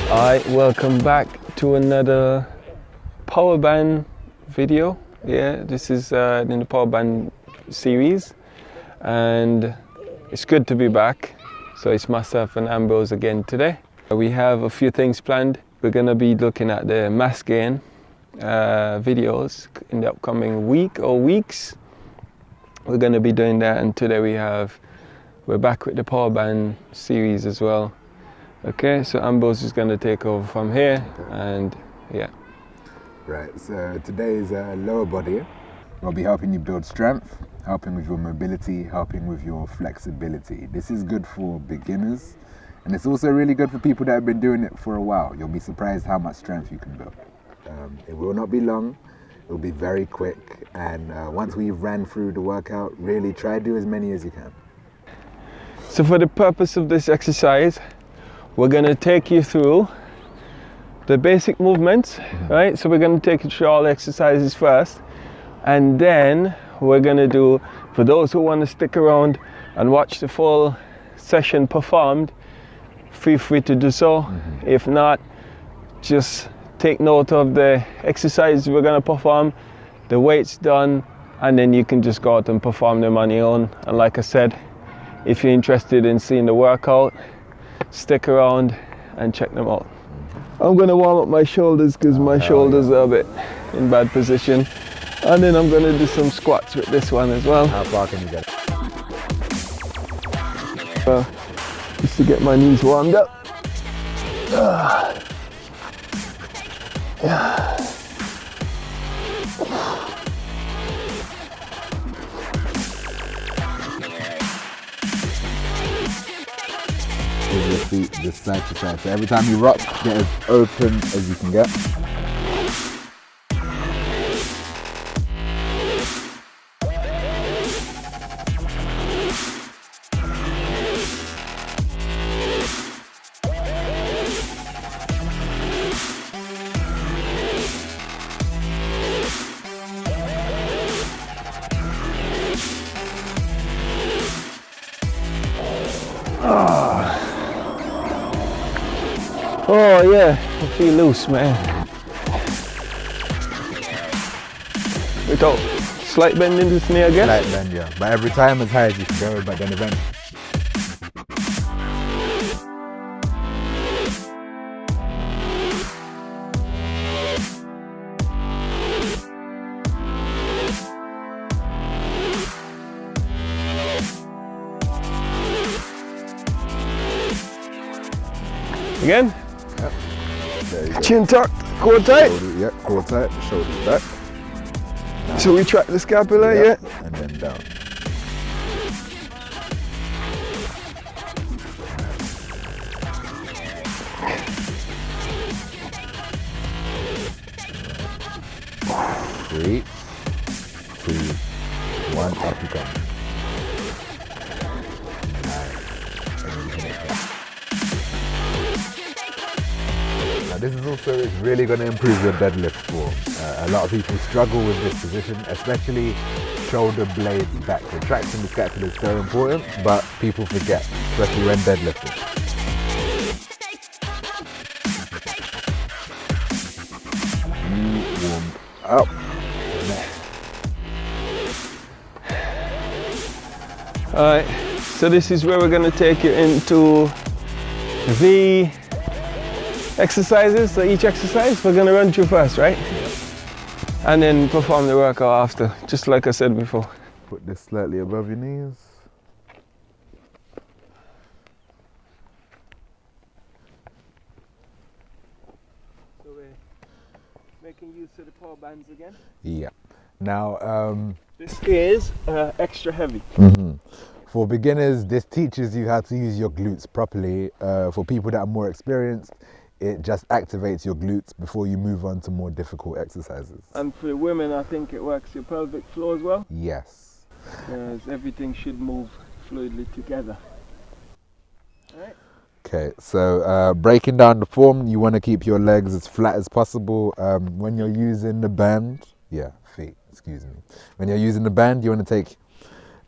Alright, welcome back to another power band video. Yeah, this is in the power band series, and it's good to be back. So it's myself and Ambrose again today. We have a few things planned. We're gonna be looking at the mass gain videos in the upcoming week or weeks. We're gonna be doing that, and today we're back with the power band series as well. Okay, so Ambrose is gonna take over from here, and yeah. Right, so today is lower body. I'll be helping you build strength, helping with your mobility, helping with your flexibility. This is good for beginners, and it's also really good for people that have been doing it for a while. You'll be surprised how much strength you can build. It will not be long, it will be very quick, and once we've ran through the workout, really try to do as many as you can. So for the purpose of this exercise, we're gonna take you through the basic movements, right? So we're gonna take you through all the exercises first, and then we're gonna do, for those who wanna stick around and watch the full session performed, feel free to do so. If not, just take note of the exercises we're gonna perform, the weights done, and then you can just go out and perform them on your own. And like I said, if you're interested in seeing the workout, stick around and check them out. I'm gonna warm up my shoulders because my shoulders are a bit in bad position. And then I'm gonna do some squats with this one as well. How far can you get? Just to get my knees warmed up. Yeah. With your feet just side to side. So every time you rock, get as open as you can get. Oh yeah, I feel loose, man. Without slight bend in this knee again? Slight bend, yeah. But every time as high as you can go, but then eventually. Again? Yep. There you go. Chin tucked, core tight. Yep, core tight, shoulders back. So we track the scapula, yeah? And then down. Three, two, one, up you come. This is also really going to improve your deadlift form. A lot of people struggle with this position, especially shoulder blades back. Retracting the scapula is so important, but people forget, especially when deadlifting. You warm up. Alright, so this is where we're going to take you into the exercises. So each exercise we're going to run through first, right? And then perform the workout after, just like I said before. Put this slightly above your knees. So we're making use of the power bands again. Yeah. Now, this is extra heavy. For beginners, this teaches you how to use your glutes properly. For people that are more experienced, it just activates your glutes before you move on to more difficult exercises. And for women, I think it works your pelvic floor as well. Yes. Because everything should move fluidly together. All right. Okay, so breaking down the form, you want to keep your legs as flat as possible. When you're using the band, feet, excuse me. When you're using the band, you want to take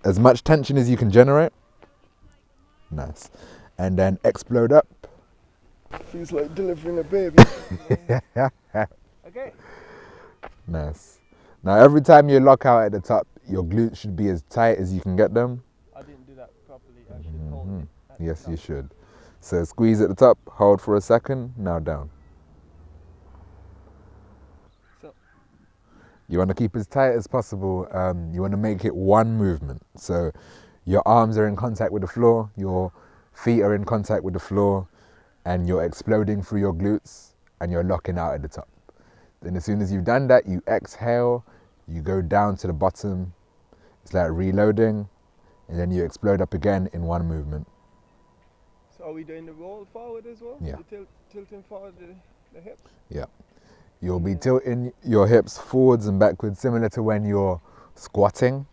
as much tension as you can generate. Nice. And then explode up Feels like delivering a baby. Okay. Nice. Now every time you lock out at the top, your glutes should be as tight as you can get them. I didn't do that properly. I should hold it. Yes, you should. So squeeze at the top, hold for a second, now down. So. You want to keep as tight as possible. You want to make it one movement. So your arms are in contact with the floor, your feet are in contact with the floor, and you're exploding through your glutes and you're locking out at the top. Then as soon as you've done that, you exhale, you go down to the bottom. It's like reloading, and then you explode up again in one movement. So are we doing the roll forward as well? Yeah. Tilting forward the hips? Yeah. You'll be tilting your hips forwards and backwards, similar to when you're squatting.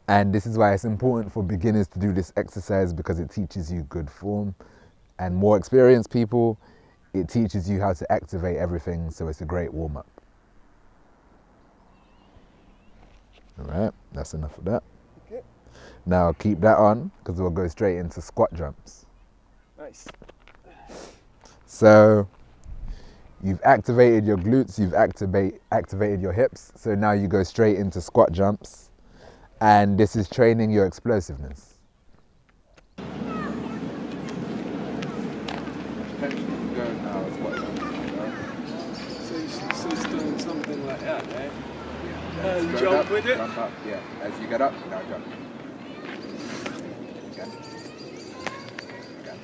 And this is why it's important for beginners to do this exercise, because it teaches you good form. And more experienced people, it teaches you how to activate everything, so it's a great warm-up. All right, that's enough of that. Okay. Now keep that on, because we'll go straight into squat jumps. Nice. So you've activated your glutes, you've activated your hips, so now you go straight into squat jumps, and this is training your explosiveness. So it's doing something like that, right? Yeah. And jump with it? Jump up, yeah. As you get up, now jump. Again. Again.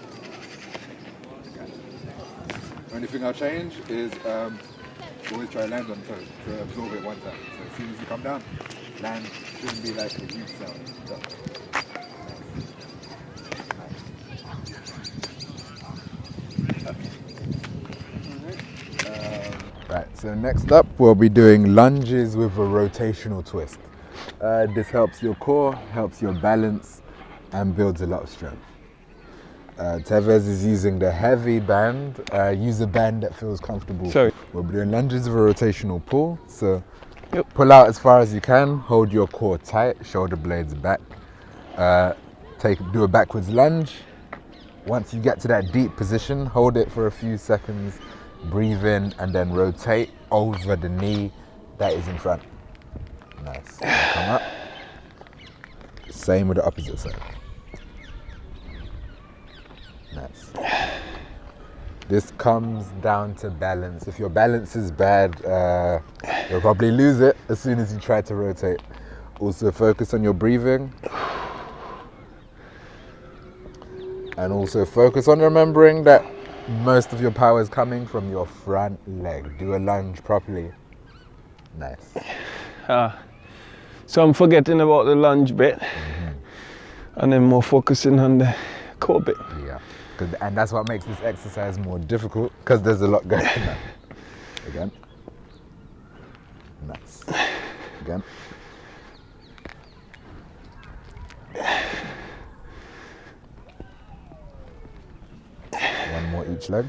Again. Only thing I'll change is always try to land on toes to absorb it one time. So as soon as you come down, land shouldn't be like a huge sound. Jump. Right, so next up we'll be doing lunges with a rotational twist. This helps your core, helps your balance, and builds a lot of strength. Tevez is using the heavy band. Use a band that feels comfortable. Sorry. We'll be doing lunges with a rotational pull. So pull out as far as you can, hold your core tight, shoulder blades back. Do a backwards lunge. Once you get to that deep position, hold it for a few seconds. Breathe in and then rotate over the knee that is in front. Nice. Come up. Same with the opposite side. Nice. This comes down to balance. If your balance is bad, you'll probably lose it as soon as you try to rotate. Also focus on your breathing. And also focus on remembering that most of your power is coming from your front leg. Do a lunge properly. Nice. So I'm forgetting about the lunge bit, and then more focusing on the core bit. Yeah, and that's what makes this exercise more difficult, because there's a lot going on. Again. Nice. Again. One more each leg.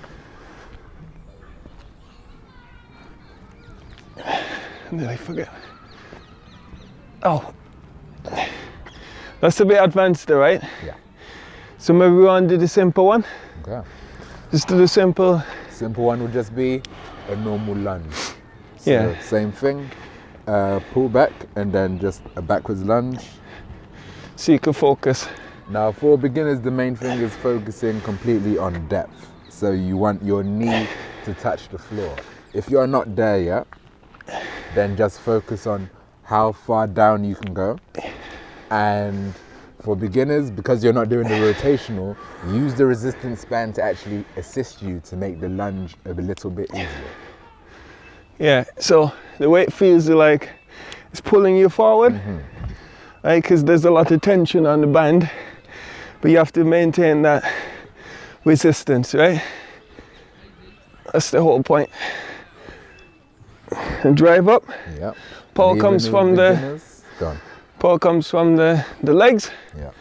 And then I forget. Oh. That's a bit advanced though, right? Yeah. So maybe we want to do the simple one? Okay. Just do the simple. Simple one would just be a normal lunge. So Yeah. Same thing. Pull back and then just a backwards lunge. So you can focus. Now for beginners, the main thing is focusing completely on depth. So you want your knee to touch the floor. If you're not there yet, then just focus on how far down you can go. And for beginners, because you're not doing the rotational, use the resistance band to actually assist you to make the lunge a little bit easier. Yeah, so the way it feels like it's pulling you forward, right? Because there's a lot of tension on the band, but you have to maintain that resistance, right? That's the whole point. And drive up. Yeah. Power comes from the legs. Yeah.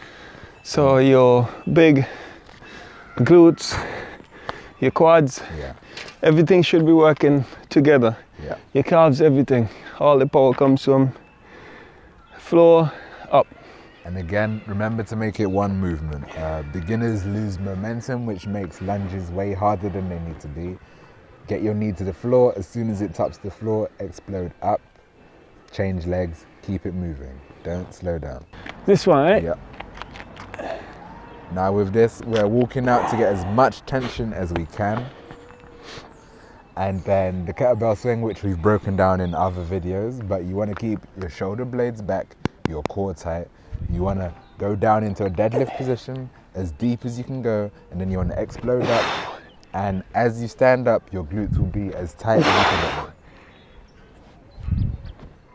So your big glutes, your quads, everything should be working together. Yeah. Your calves, everything. All the power comes from floor up. And again, remember to make it one movement. Beginners lose momentum, which makes lunges way harder than they need to be. Get your knee to the floor. As soon as it touches the floor, explode up, change legs, keep it moving. Don't slow down. This one, right? Yep. Now with this, we're walking out to get as much tension as we can. And then the kettlebell swing, which we've broken down in other videos, but you want to keep your shoulder blades back, your core tight. You want to go down into a deadlift position as deep as you can go, and then you want to explode up. And as you stand up, your glutes will be as tight as you can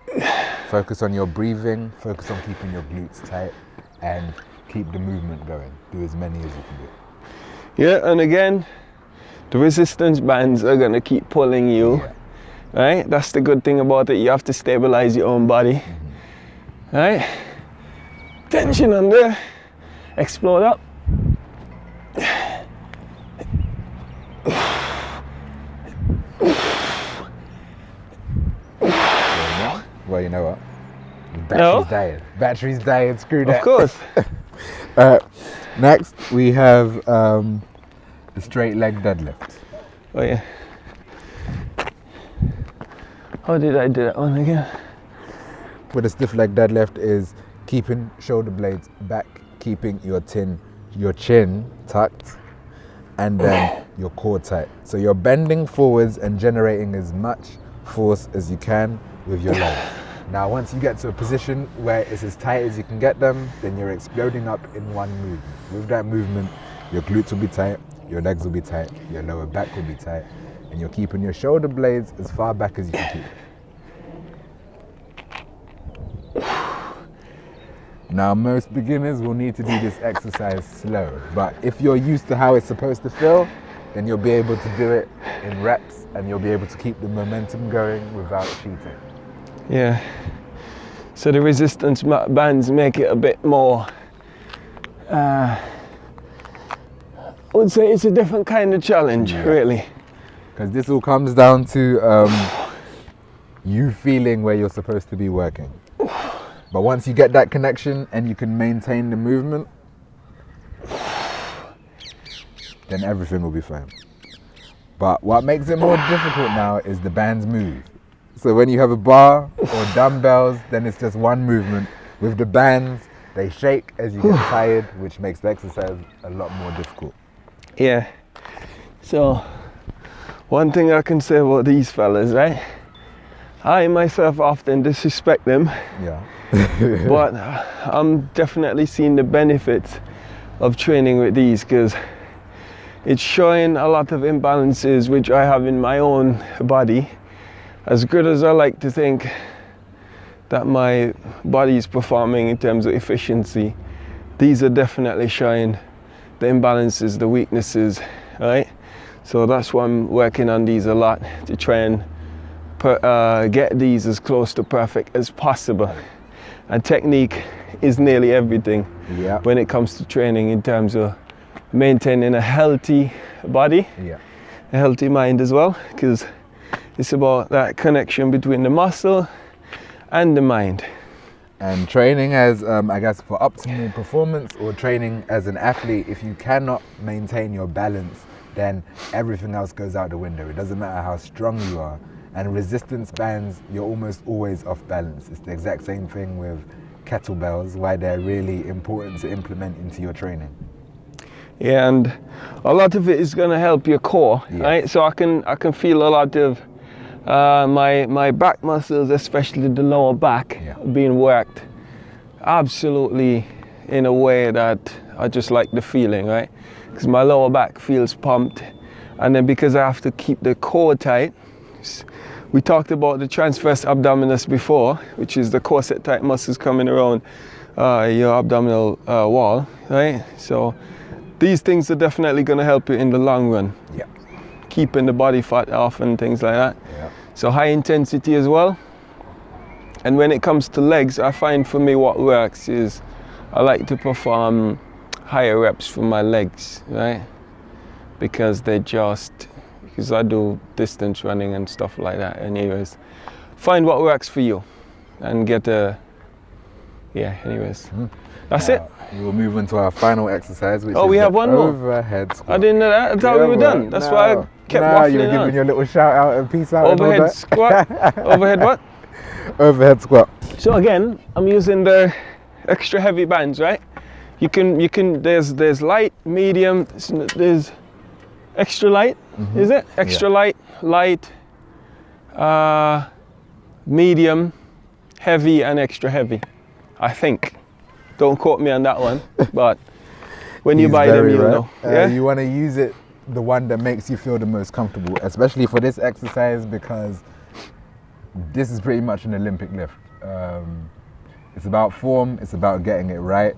get them. Focus on your breathing, focus on keeping your glutes tight, and keep the movement going. Do as many as you can do. Yeah, and again, the resistance bands are gonna keep pulling you, right? That's the good thing about it. You have to stabilize your own body, right? Tension under, explode up. Well, you know what? Battery's dying. Battery's dying. Screw that. Of course. Next, we have the straight leg deadlift. Oh yeah. How did I do that one again? With a stiff leg deadlift is keeping shoulder blades back, keeping your chin tucked, and then your core tight. So you're bending forwards and generating as much force as you can with your legs. Now, once you get to a position where it's as tight as you can get them, then you're exploding up in one movement. With that movement, your glutes will be tight, your legs will be tight, your lower back will be tight, and you're keeping your shoulder blades as far back as you can keep. Now, most beginners will need to do this exercise slow, but if you're used to how it's supposed to feel, then you'll be able to do it in reps, and you'll be able to keep the momentum going without cheating. Yeah. So the resistance bands make it a bit more, I would say it's a different kind of challenge, really. Because this all comes down to you feeling where you're supposed to be working. But once you get that connection and you can maintain the movement, then everything will be fine. But what makes it more difficult now is the bands move. So when you have a bar or dumbbells, then it's just one movement. With the bands, they shake as you get tired, which makes the exercise a lot more difficult. Yeah. So one thing I can say about these fellas, right? I myself often disrespect them. Yeah. But I'm definitely seeing the benefits of training with these, because it's showing a lot of imbalances which I have in my own body. As good as I like to think that my body is performing in terms of efficiency, these are definitely showing the imbalances, the weaknesses, right? So that's why I'm working on these a lot, to try and get these as close to perfect as possible. And technique is nearly everything when it comes to training, in terms of maintaining a healthy body, a healthy mind as well, because it's about that connection between the muscle and the mind. And training as, I guess, for optimal performance, or training as an athlete, if you cannot maintain your balance, then everything else goes out the window. It doesn't matter how strong you are. And resistance bands, you're almost always off balance. It's the exact same thing with kettlebells, why they're really important to implement into your training. Yeah, and a lot of it is going to help your core, right? So I can feel a lot of my back muscles, especially the lower back, being worked absolutely in a way that I just like the feeling, right? Because my lower back feels pumped, and then because I have to keep the core tight, we talked about the transverse abdominis before, which is the corset type muscles coming around your abdominal wall, right? So these things are definitely going to help you in the long run. Keeping the body fat off and things like that. So high intensity as well. And when it comes to legs, I find for me what works is I like to perform higher reps for my legs, right? Because I do distance running and stuff like that anyways. Find what works for you and get a Yeah, anyways. That's it. We will move into our final exercise, which is we have one more? overhead squat. I didn't know that. I thought we were done. That's why I kept waffling you were giving on. your little shout out and peace out. Overhead and all that. squat. Overhead what? Overhead squat. So again, I'm using the extra heavy bands, right? You can. There's light, medium. There's extra light. Is it extra light, medium, heavy, and extra heavy? I think. Don't quote me on that one, but when you buy them, you'll know. Yeah? You want to use it, the one that makes you feel the most comfortable, especially for this exercise, because this is pretty much an Olympic lift. It's about form, it's about getting it right.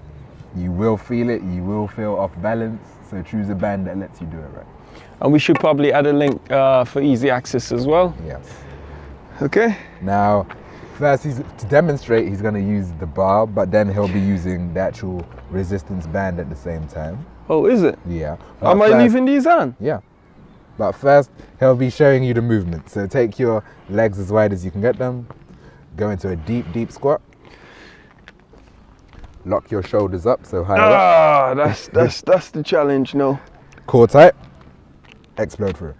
You will feel it, you will feel off balance, so choose a band that lets you do it right. And we should probably add a link for easy access as well. Yes. Okay. Now, first, to demonstrate, he's going to use the bar, but then he'll be using the actual resistance band at the same time. Oh, is it? Yeah. Am I leaving these on? Yeah. But first, he'll be showing you the movement. So take your legs as wide as you can get them. Go into a deep, deep squat. Lock your shoulders up, so high up. That's the challenge, no. Core tight. Explode through.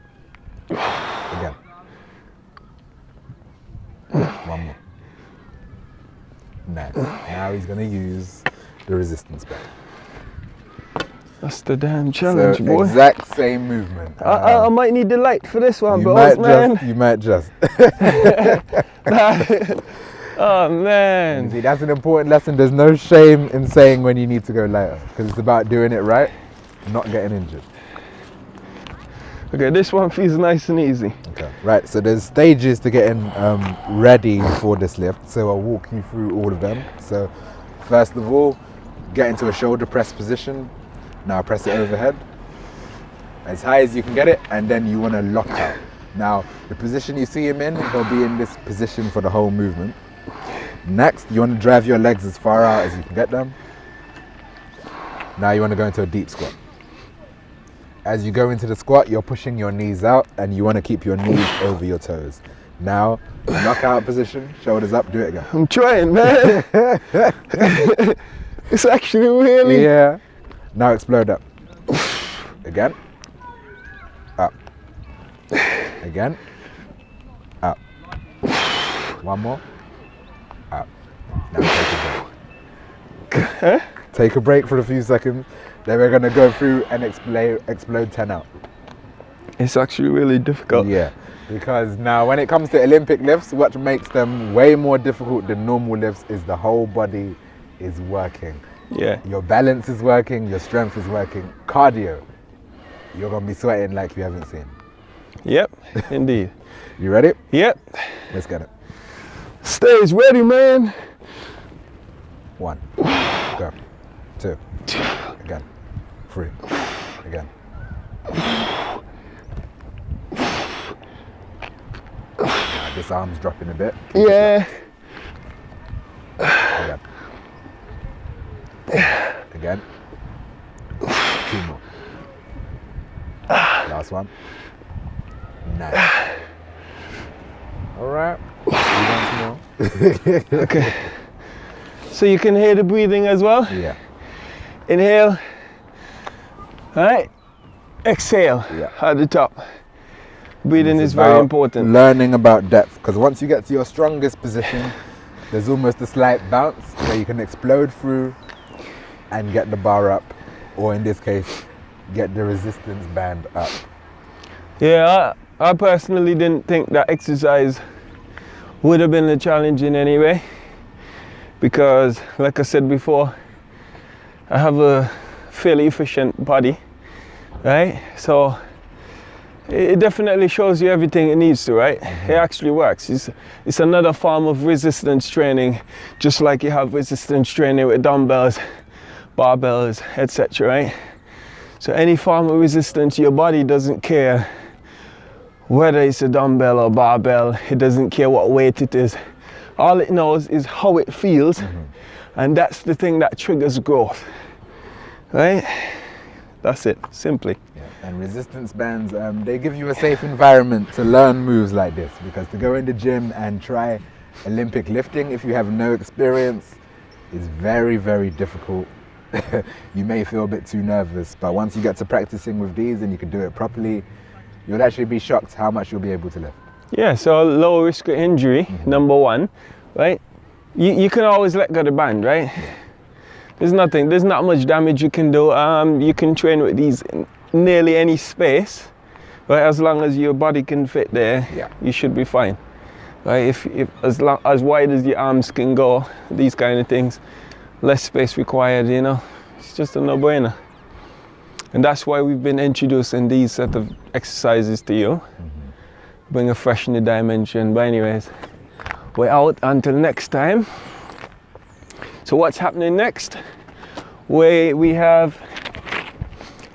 Again. One more. Nice. Now he's going to use the resistance band. That's the damn challenge, so boy. Exact same movement. I might need the light for this one, but you might just. Oh man. See, that's an important lesson. There's no shame in saying when you need to go lighter, because it's about doing it right, not getting injured. Okay, this one feels nice and easy. Okay, right, so there's stages to getting ready for this lift, so I'll walk you through all of them. So first of all, get into a shoulder press position. Now press it overhead, as high as you can get it, and then you want to lock out. Now, the position you see him in, he'll be in this position for the whole movement. Next, you want to drive your legs as far out as you can get them. Now you want to go into a deep squat. As you go into the squat, you're pushing your knees out, and you want to keep your knees over your toes. Now, knockout position, shoulders up, do it again. I'm trying, man. It's actually really... Yeah. Now explode up. Again. Up. Again. Up. One more. Up. Now take a break. Take a break for a few seconds. Then we're going to go through and explode 10 out. It's actually really difficult. Yeah. Because now when it comes to Olympic lifts, what makes them way more difficult than normal lifts is the whole body is working. Yeah. Your balance is working, your strength is working. Cardio, you're going to be sweating like you haven't seen. Yep, indeed. You ready? Yep. Let's get it. Stage ready, man. 1, go. 2, again. 3, again. Now, this arm's dropping a bit. Keep Yeah. Again. Again. 2 more. Last one. Nice. All right. Once more. Okay. So you can hear the breathing as well? Yeah. Inhale. All right. Exhale Yeah. at the top. Breathing It's is very about important. Learning about depth, because once you get to your strongest position, there's almost a slight bounce where you can explode through and get the bar up, or in this case, get the resistance band up. Yeah, I personally didn't think that exercise would have been a challenge in any way, because like I said before, I have a fairly efficient body, right? So it definitely shows you everything it needs to, right? It actually works. It's another form of resistance training, just like you have resistance training with dumbbells, barbells, etc., right? So any form of resistance, your body doesn't care whether it's a dumbbell or barbell. It doesn't care what weight it is. All it knows is how it feels, and that's the thing that triggers growth, right? That's it, simply. Yeah. And resistance bands, they give you a safe environment to learn moves like this, because to go in the gym and try Olympic lifting, if you have no experience, is very, very difficult. You may feel a bit too nervous, but once you get to practicing with these and you can do it properly, you'll actually be shocked how much you'll be able to lift. Yeah, so low risk of injury, number one, right? You can always let go of the band, right? There's not much damage you can do. You can train with these in nearly any space, right? As long as your body can fit there, you should be fine, right? If as wide as your arms can go, these kind of things, less space required, you know, it's just a no-brainer. And that's why we've been introducing these set of exercises to you, bring a fresh new dimension. But anyways, we're out until next time. So what's happening next? We have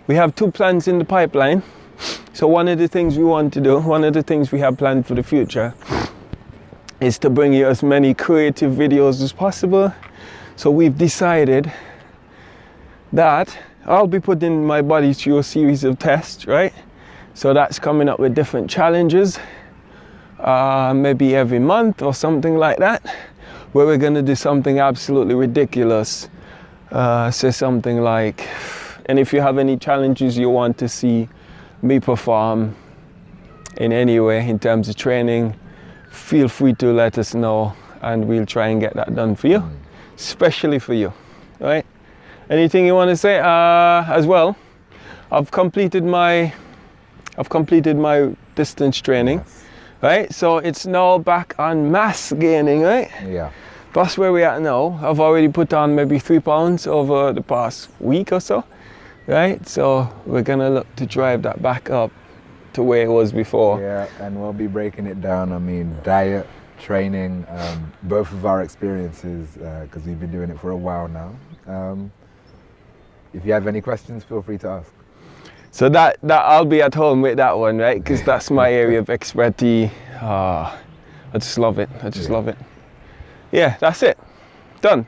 2 plans in the pipeline. So one of the things we want to do, one of the things we have planned for the future, is to bring you as many creative videos as possible. So we've decided that I'll be putting my body through a series of tests, right? So that's coming up with different challenges, maybe every month or something like that, where we're gonna do something absolutely ridiculous. Say something like, and if you have any challenges you want to see me perform in any way in terms of training, feel free to let us know and we'll try and get that done for you, especially for you, right? Anything you want to say as well? I've completed my distance training, right? So it's now back on mass gaining, right? Yeah. That's where we're at now. I've already put on maybe 3 pounds over the past week or so, right? So we're gonna look to drive that back up to where it was before. Yeah, and we'll be breaking it down. I mean, diet, training, both of our experiences, because we've been doing it for a while now. If you have any questions, feel free to ask. So that I'll be at home with that one, right? Because that's my area of expertise. I just love it. I just love it. Yeah, that's it. Done.